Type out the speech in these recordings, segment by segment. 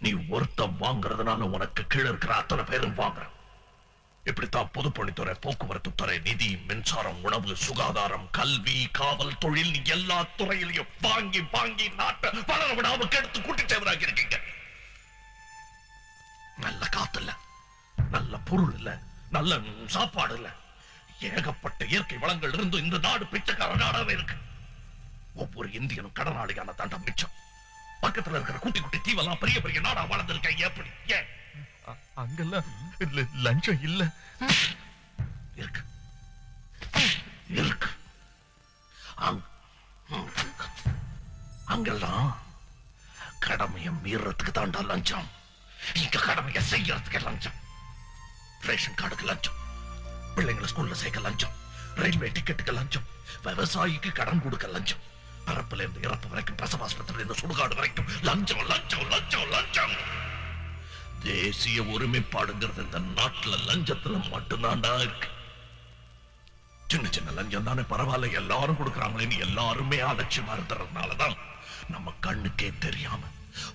நீ ஒருத்தம் வாங்குறதுனால உனக்கு கீழே இருக்கிற அத்தனை பேரும் வாங்குற. இப்படித்தான் பொதுப்பணித்துறை, போக்குவரத்து துறை, நிதி, மின்சாரம், உணவு, சுகாதாரம், கல்வி, காவல், தொழில், எல்லா துறையிலையும் வாங்கி வாங்கி நாட்டை வளர விடாம கெடுத்து கூட்டிட்டவராக இருக்கீங்க. நல்ல காத்து இல்ல, நல்ல பொருள் இல்ல, நல்ல சாப்பாடு இல்ல, ஏகப்பட்ட இயற்கை வளங்கள் இருந்து இந்த நாடு பிச்சைக்கார நாடாவே இருக்கு. ஒவ்வொரு இந்தியனும் கடனாளியான தண்டம் மிச்சம். பக்கத்துல இருக்கிற குட்டி குட்டி தீவெல்லாம் பெரிய பெரிய நாடா வளர்ந்திருக்க. எப்படி? ஏன் அங்கெல்லாம் லஞ்சம் இல்ல? இருக்கு இருக்கு. அங்கெல்லாம் கடமையை மீறதுக்கு தாண்டா லஞ்சம். இங்க கடமையை செய்யறதுக்கு லஞ்சம். ரேஷன் கார்டுக்கு லஞ்சம், பிள்ளைங்களை ஸ்கூல்ல சேர்க்க லஞ்சம், ரயில்வே டிக்கெட்டுக்கு லஞ்சம், விவசாயிக்கு கடன் கொடுக்க லஞ்சம், பரப்புல இருந்து இறப்பு வரைக்கும், பிரசவாஸ்பத்திரியில இருந்து சுடுகாடு வரைக்கும் லஞ்சம் லஞ்சம் லஞ்சம் லஞ்சம். தேசிய ஒருமைப்பாடுங்கிறது இந்த நாட்டுல லஞ்சத்துல மட்டும்தான்டா இருக்கு. சின்ன சின்ன லஞ்சம் தானே பரவாயில்ல, எல்லாரும் கொடுக்கறாங்களேன்னு எல்லாருமே அலட்சியமா இருந்ததுனாலதான் நம்ம கண்ணுக்கே தெரியாம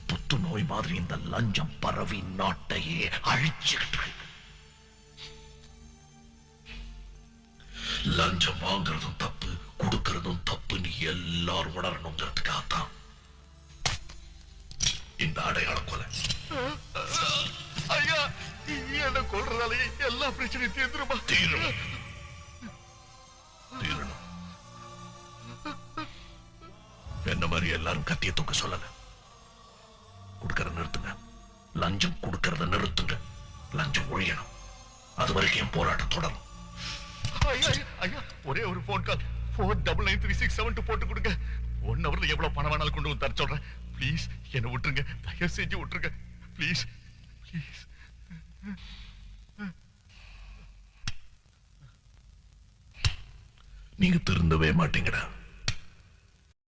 புத்து நோய் மாதிரி இந்த லஞ்சம் பரவி நாட்டையே அழிச்சுக்கிட்டு. லஞ்சம் வாங்குறதும் தப்பு, கொடுக்கறதும் தப்பு, நீ எல்லாரும் உணரணுங்கிறதுக்காகத்தான் இந்த அடையாள கொலை. ஐயா, என்ன கொள்றதாலே எல்லா பிரச்சனையும் தீர்ந்துருமா? தீரணும் தீரணும். என்ன மாதிரி எல்லாரும் கத்திய தூக்க சொல்லல. கொடுக்கறத நிறுத்துங்க, லஞ்சம் கொடுக்கறத நிறுத்துங்க. லஞ்சம் ஒழியணும். அது வரைக்கும் என் போராட்டம் தொடரும். ஐயா, ஒரே ஒரு போன் கால் 499367 போட்டு கொடுங்க. 1 ஹவர்ல எவ்வளவு பணம் வேணாலும் கொண்டு வந்து தர சொல்றேன். ப்ளீஸ் என்ன விட்டுருங்க, தயவு செஞ்சு விட்டுருங்க. Please please. நீங்க திருந்தவே மாட்டீங்கடா.